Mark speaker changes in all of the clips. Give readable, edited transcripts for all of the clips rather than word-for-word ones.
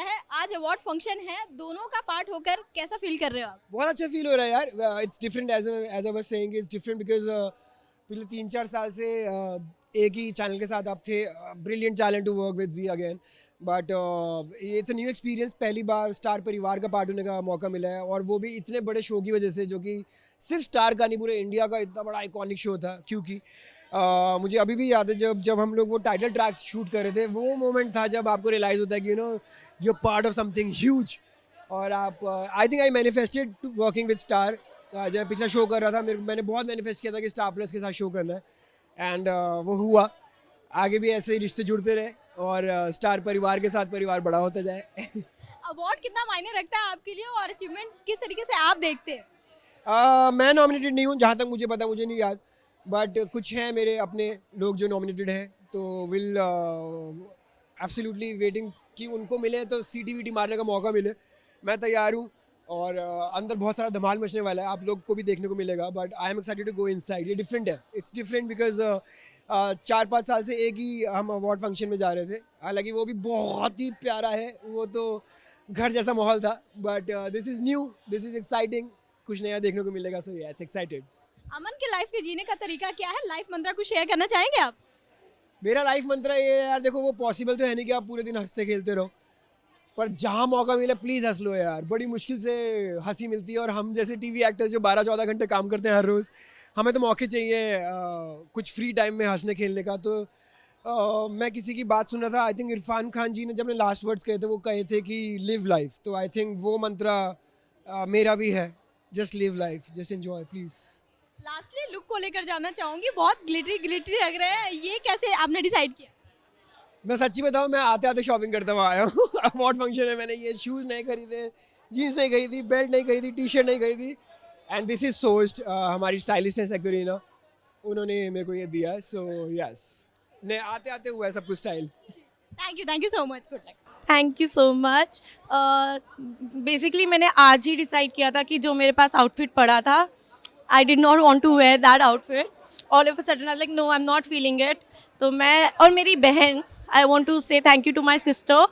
Speaker 1: है, आज award function है, दोनों का पार्ट होकर कैसा फील कर रहे हो आप?
Speaker 2: बहुत अच्छा फील हो रहा है यार. It's different as I was saying. It's different because पिछले 3-4 साल से एक ही चैनल के साथ आप थे. Brilliant talent to work with जी again. But it's a new experience. पहली बार स्टार परिवार का पार्ट होने का मौका मिला है, और वो भी इतने बड़े शो की वजह से, जो कि सिर्फ स्टार का नहीं, पूरे इंडिया का इतना बड़ा आइकॉनिक शो था. क्योंकि मुझे अभी भी याद है जब हम लोग वो टाइटल ट्रैक शूट कर रहे थे, वो मोमेंट था जब आपको रियलाइज़ होता है कि you part of something huge. और आप I think I manifested to working with Star. जब पिछला शो कर रहा था, मैंने बहुत मैनिफेस्ट किया था कि स्टार प्लस के साथ शो करना है. एंड वो हुआ. आगे भी ऐसे ही रिश्ते जुड़ते रहे, और स्टार परिवार के साथ परिवार बड़ा होता जाए.
Speaker 1: अवार्ड कितना मायने रखता है आपके लिए और अचीवमेंट किस तरीके से आप देखते हैं?
Speaker 2: मैं नॉमिनेटेड नहीं हूँ, जहाँ तक मुझे पता, मुझे नहीं याद. बट कुछ हैं मेरे अपने लोग जो नॉमिनेटेड हैं, तो विल एब्सोल्युटली वेटिंग कि उनको मिले तो सीटी वीटी मारने का मौका मिले. मैं तैयार हूँ. और अंदर बहुत सारा धमाल मचने वाला है, आप लोग को भी देखने को मिलेगा. But I am excited to go inside. ये डिफरेंट है. इट्स डिफरेंट बिकॉज 4-5 साल से एक ही हम अवार्ड फंक्शन में जा रहे थे. हालांकि वो भी बहुत ही प्यारा है, वो तो घर जैसा माहौल था. But this is new, this is exciting. कुछ नया देखने को मिलेगा. So yes, excited.
Speaker 1: अमन के लाइफ के जीने का तरीका क्या है? लाइफ मंत्रा कुछ शेयर करना चाहेंगे आप?
Speaker 2: मेरा लाइफ मंत्र ये है यार, देखो वो पॉसिबल तो है नहीं कि आप पूरे दिन हंसते खेलते रहो, पर जहाँ मौका मिले प्लीज़ हंस लो यार. बड़ी मुश्किल से हंसी मिलती है, और हम जैसे टीवी एक्टर्स जो 12-14 घंटे काम करते हैं हर रोज़, हमें तो मौके चाहिए कुछ फ्री टाइम में हंसने खेलने का. तो मैं किसी की बात सुन रहा था, आई थिंक इरफान खान जी ने जब अपने लास्ट वर्ड्स कहे थे, वो कहे थे कि लिव लाइफ. तो आई थिंक वो मंत्र मेरा भी है. Just live life, just enjoy please.
Speaker 1: Lastly look को लेकर जानना चाहूंगी, बहुत ग्लिटरी ग्लिटरी लग रहे हैं, ये कैसे आपने डिसाइड किया?
Speaker 2: मैं सच्ची बताऊँ, मैं आते आते शॉपिंग करता हुआ आया हूँ. अवार्ड फंक्शन है, मैंने ये शूज़ नहीं खरीदे, जीन्स नहीं खरीदी, बेल्ट नहीं खरीदी, टी शर्ट नहीं खरीदी. And this is sourced. हमारी स्टाइलिस्ट है सेक्यूरिना, उन्होंने मेरे को ये दिया. सो यस, नहीं आते आते हुआ है सब कुछ style.
Speaker 1: Thank you so much, good luck.
Speaker 3: Thank you so much. Basically मैंने आज ही डिसाइड किया था कि जो मेरे पास आउटफिट पड़ा था, I did not want to wear that outfit. All of a sudden I like no, I am not feeling it. तो मैं और मेरी बहन, I want to say thank you to my sister.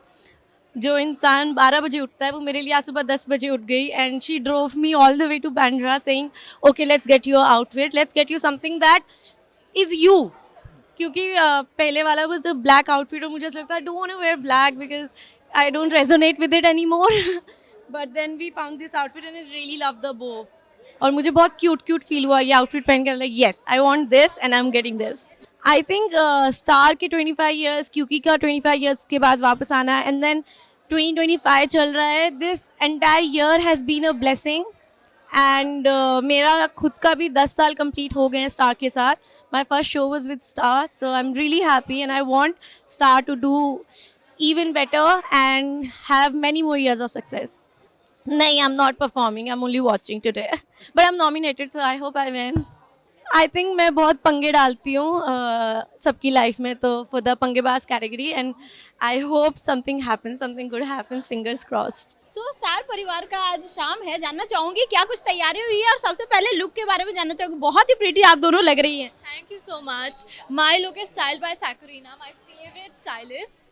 Speaker 3: जो इंसान 12 बजे उठता है, वो मेरे लिए आज सुबह 10 बजे उठ गई, and she drove me all the way to Bandra saying okay let's get your outfit, let's get you something that is you. क्योंकि पहले वाला वाज अ ब्लैक आउटफिट, और मुझे ऐसा लगता है I don't want to wear black because I don't resonate with it any more. But then we found this outfit and I really love the bow. और मुझे बहुत क्यूट क्यूट फील हुआ ये आउटफिट पहन कर. Like yes, I want this and I am getting this. I think star के 25 years, क्योंकि का 25 ईयर्स के बाद वापस आना, एंड देन 2025 चल रहा है. This entire year has been a blessing. And मेरा खुद का भी 10 साल कंप्लीट हो गए हैं स्टार के साथ. My first show was with Star, so I am really happy and I want Star to do even better and have many more years of success. नहीं, I'm not performing, I'm only watching today. But I'm nominated, so I hope I win. I think मैं बहुत पंगे डालती हूँ सबकी life में, तो for the पंगेबाज category, and I hope something happens, something good happens, fingers crossed.
Speaker 1: So star Parivar का आज शाम है, जानना चाहूंगी क्या कुछ तैयारी हुई है, और सबसे पहले लुक के बारे में जानना चाहूंगी. बहुत ही प्रीटी आप दोनों लग रही हैं.
Speaker 4: Thank you so much. My look is styled by Sakurina, my favorite stylist.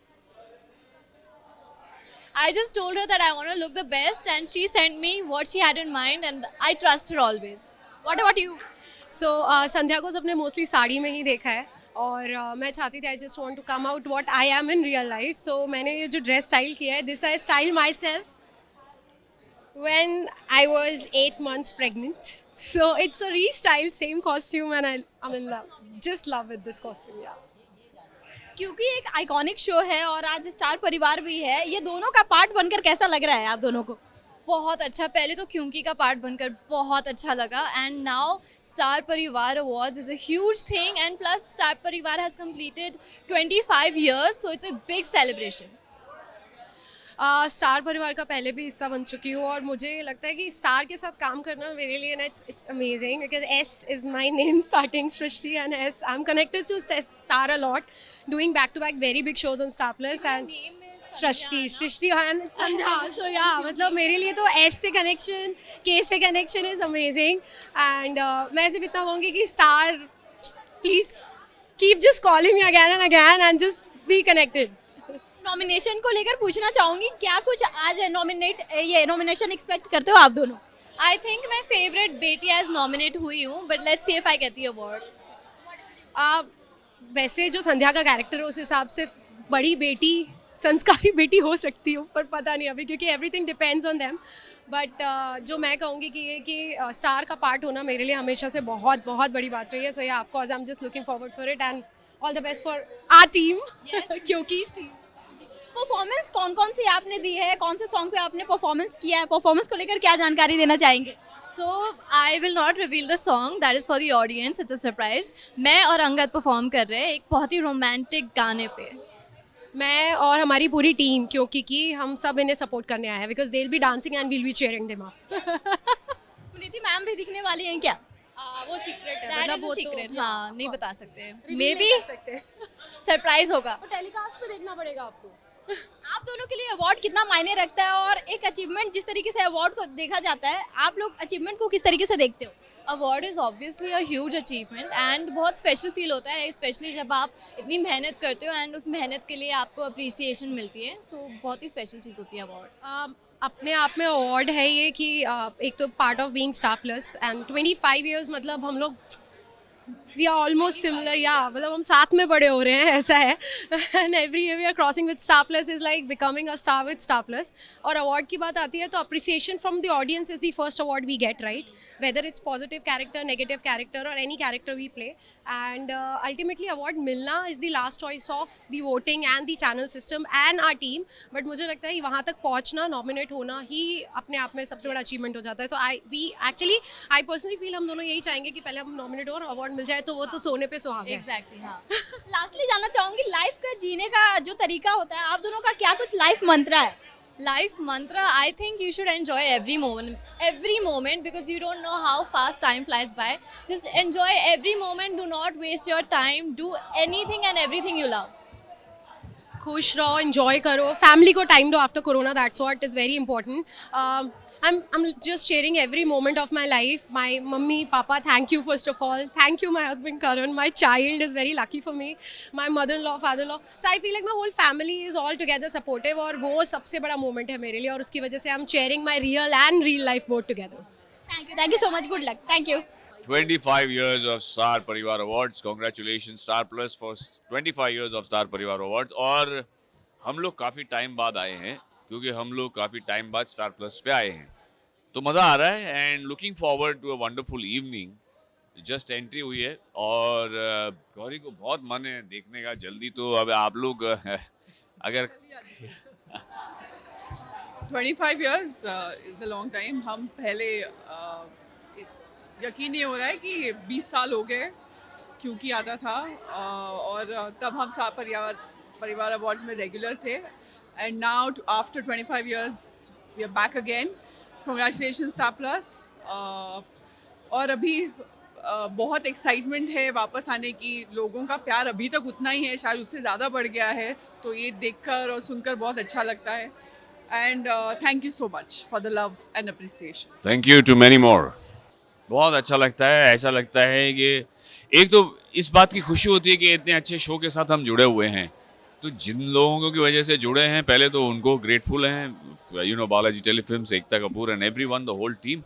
Speaker 4: I just told her that I want to look the best, and she sent me what she had in mind, and I trust her always.
Speaker 1: What about you?
Speaker 5: सो संध्या को सबने mostly sari में ही देखा है, और मैं चाहती थी I just want to come out what I am in real life. So मैंने ये जो ड्रेस स्टाइल किया है, this I style myself when I was 8 months pregnant. So it's a restyle, same costume, and I'm in love. Just love with this costume, yeah.
Speaker 1: क्योंकि एक iconic show है और आज स्टार परिवार भी है, ये दोनों का पार्ट बनकर कैसा लग रहा है आप दोनों को?
Speaker 4: बहुत अच्छा. पहले तो क्योंकि का पार्ट बनकर बहुत अच्छा लगा, and now Star Parivar awards is a huge thing, and plus Star Parivar has completed 25 years, so it's a big celebration.
Speaker 5: Star Parivar का पहले भी हिस्सा बन चुकी हूँ, और मुझे लगता है कि स्टार के साथ काम करना मेरे लिए ना it's amazing, because S is my name starting Srishti, and S I am connected to Star a lot, doing back to back very big shows on Star Plus. And Srishti and Sandhya, so या मतलब मेरे लिए तो एस से connection, के से connection is amazing. And मैं सिर्फ इतना कहूँगी कि star please keep just calling me again and again, and just be connected.
Speaker 1: Nomination को लेकर पूछना चाहूंगी, क्या कुछ आज नॉमिनेशन एक्सपेक्ट करते हो आप दोनों?
Speaker 4: आई थिंक मैं फेवरेट बेटी एज नॉमिनेट हुई हूँ, but let's see if I get the award.
Speaker 5: वैसे जो संध्या का कैरेक्टर है उस हिसाब से बड़ी बेटी, संस्कारी बेटी हो सकती हूँ, पर पता नहीं अभी, क्योंकि everything depends on them. But जो मैं कहूँगी कि स्टार का पार्ट होना मेरे लिए हमेशा से बहुत बहुत बड़ी बात रही है। So yeah of course I am just looking forward for it and all the best for our team, क्योंकि इस टीम।
Speaker 1: परफॉर्मेंस कौन कौन सी आपने दी है, कौन से सॉन्ग पे आपने परफॉर्मेंस किया है, परफॉर्मेंस को लेकर क्या जानकारी देना चाहेंगे?
Speaker 4: So I will not reveal the song, that is for the audience, it's a surprise. मैं और अंगद परफॉर्म कर रहे हैं एक बहुत ही रोमांटिक गाने पे।
Speaker 5: मैं और हमारी पूरी टीम, क्योंकि हम सब इन्हें सपोर्ट करने आए हैं, because they will be dancing and we'll be cheering them up.
Speaker 1: Smriti ma'am भी दिखने वाली हैं क्या?
Speaker 5: वो सीक्रेट है,
Speaker 4: That
Speaker 5: मतलब
Speaker 4: is a
Speaker 5: वो
Speaker 4: secret,
Speaker 5: तो
Speaker 4: हाँ नहीं बता सकते,
Speaker 5: reveal
Speaker 4: मे
Speaker 5: नहीं
Speaker 4: बी
Speaker 5: कर सकते।
Speaker 4: सरप्राइज होगा।
Speaker 5: वो टेलीकास्ट पे देखना पड़ेगा आपको।
Speaker 1: आप दोनों के लिए अवार्ड कितना मायने रखता है, और एक अचीवमेंट जिस तरीके से अवार्ड को देखा जाता है, आप लोग अचीवमेंट को किस तरीके से देखते हो?
Speaker 4: Award is obviously a huge achievement and बहुत स्पेशल फील होता है, स्पेशली जब आप इतनी मेहनत करते हो एंड उस मेहनत के लिए आपको अप्रिसिएशन मिलती है। सो बहुत ही स्पेशल चीज़ होती है अवार्ड।
Speaker 5: अपने आप में अवार्ड है ये कि एक तो part of being star Plus and 25 years, मतलब हम लोग वी आर ऑलमोस्ट सिमिलर, या मतलब हम साथ में बड़े हो रहे हैं, ऐसा है। And every year we are crossing with Star Plus is like becoming a star with Star Plus. और अवार्ड की बात आती है तो appreciation from the audience is the first award we get, right, whether it's positive character, negative character और any character we play. And ultimately award मिलना is the last choice of the voting and the channel system and our team. But मुझे लगता है वहाँ तक पहुँचना, nominate होना ही अपने आप में सबसे बड़ा अचीवमेंट हो जाता है। तो आई पर्सनली फील हम दोनों यही चाहेंगे कि पहले हम नॉमिनेट हो और अवार्ड मिल जाए, तो वो तो सोने पे सुहागा है।
Speaker 4: एग्जैक्टली, हाँ।
Speaker 1: लास्टली जानना चाहूंगी, लाइफ का जीने का जो तरीका होता है, आप दोनों का क्या कुछ लाइफ मंत्र है?
Speaker 4: Life mantra, I think you should enjoy every moment because you don't know how fast time flies by. Just enjoy every moment, do not waste your time, do anything and everything you love.
Speaker 5: खुश रहो, enjoy करो, family को time दो after corona, that's what is very important. I'm just sharing every moment of my life. My mummy, papa, thank you first of all. Thank you my husband Karan. My child is very lucky for me. My mother-in-law, father-in-law. So I feel like my whole family is all together supportive और वो सबसे बड़ा moment है मेरे लिए, और उसकी वजह से I'm sharing my real and real life both together.
Speaker 1: Thank you so much. Good luck. Thank you.
Speaker 6: 25 years of Star Parivar Awards. Congratulations Star Plus for 25 years of Star Parivar Awards. और हम लोग काफ़ी time बाद आए हैं, क्योंकि हम लोग काफ़ी टाइम बाद स्टार प्लस पे आए हैं, तो मज़ा आ रहा है and looking forward to a wonderful evening. Just entry हुई है और गौरी को बहुत मन है देखने का जल्दी, तो अब आप लोग अगर
Speaker 7: 25 years is a long time. हम पहले यकीन नहीं हो रहा है कि 20 साल हो गए क्योंकि आता था, और तब हम स्टार परिवार अवार्ड्स में रेगुलर थे, and now after 25 years we are back again. Congratulations Star Plus. और अभी बहुत एक्साइटमेंट है वापस आने की, लोगों का प्यार अभी तक उतना ही है, शायद उससे ज़्यादा बढ़ गया है, तो ये देखकर और सुनकर बहुत अच्छा लगता है। And thank you so much for the love and appreciation.
Speaker 6: Thank you to many more. बहुत अच्छा लगता है, ऐसा लगता है कि एक तो इस बात की खुशी होती है कि इतने अच्छे शो के साथ हम जुड़े हुए हैं, तो जिन लोगों की वजह से जुड़े हैं पहले तो उनको ग्रेटफुल हैं, you know Balaji Telefilms, Ekta Kapoor and everyone, the whole team,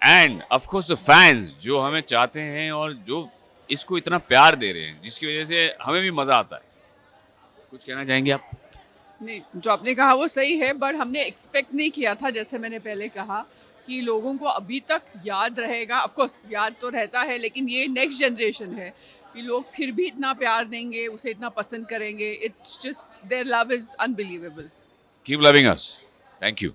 Speaker 6: and of course the fans जो हमें चाहते हैं और जो इसको इतना प्यार दे रहे हैं, जिसकी वजह से हमें भी मज़ा आता है। कुछ कहना चाहेंगे आप?
Speaker 7: नहीं, जो आपने कहा वो सही है, बट हमने एक्सपेक्ट नहीं किया था, जैसे मैंने पहले कहा, कि लोगों को अभी तक याद रहेगा। ऑफ कोर्स याद तो रहता है, लेकिन ये नेक्स्ट जनरेशन है कि लोग फिर भी इतना प्यार देंगे, उसे इतना पसंद करेंगे। It's just their love is unbelievable.
Speaker 6: Keep loving us. Thank you.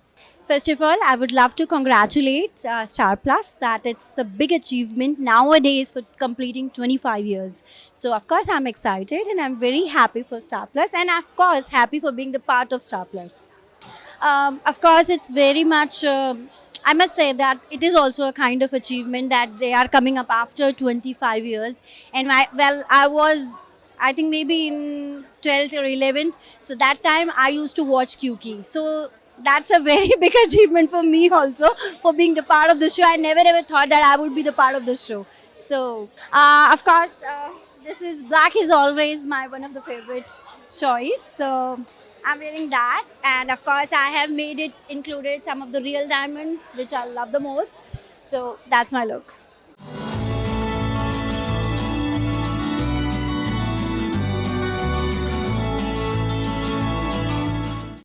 Speaker 8: First of all, I would love to congratulate Star Plus that it's the big achievement nowadays for completing 25 years. So of course I'm excited and I'm very happy for Star Plus, and of course happy for being the part of Star Plus. Of course it's very much, I must say that it is also a kind of achievement that they are coming up after 25 years. And I was, I think maybe in 12th or 11th, so that time I used to watch Kyuki. So that's a very big achievement for me also, for being the part of the show. I never ever thought that I would be the part of the show. So of course this is Black is always my one of the favorite choice. So I'm wearing that, and of course, I have made it included some of the real diamonds, which I love the most. So that's my look.